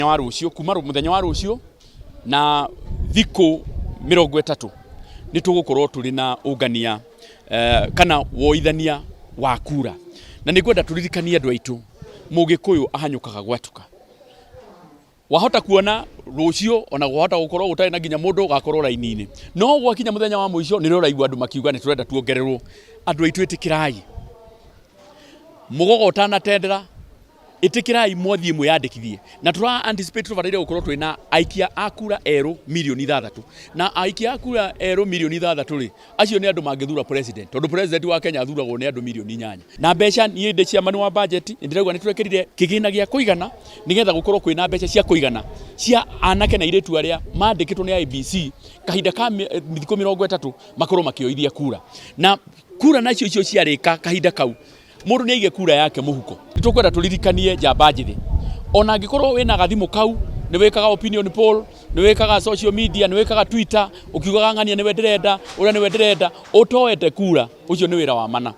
muthenya wa rucio kuma muthenya wa rucio na thikũ 30 ni tugukorwo turi na ungania kana woithania wa kura na nigwenda turirikanie andu aitu Mugikuyu ahanyukaga gwatuka wahota kuona rucio ona wahota gukorwo gutari na ginya mundu gakorwo raini-ini no gwakinya muthenya wa muico ni riraigua andu makiuga ni turenda tuongererwo andu aitu itikirai mugogo utanatendera itikirai mwathie mwiyandikithie na tura anticipate tubarire gukorwo twina aikia akura eru milioni 6 na aikia akura eru milioni 6 ri acio ni andu mangithura president tondu president wa Kenya athuragwo ni andu milioni 8 na mbeca ni inde cia manu wa budget ndirauga ni turekirire kigina gia kuigana nigetha gukorwo kwina mbeca cia kuigana cia anake na iretu aria mandikitwo ni IBC kahinda ka thikũ 30 makorwo makioithia kura na kura nacio icio ciarika kahinda kau mundu ni aige kura yake muhuko tukwenda turirikanie njamba njithi ona angikorwo wina gathimu kau ni wikaga opinion poll ni wikaga social media ni wikaga Twitter ukiugaga ng'ania ni we ndirenda uria ni we ndirenda utoete kura ucio ni wira wa mana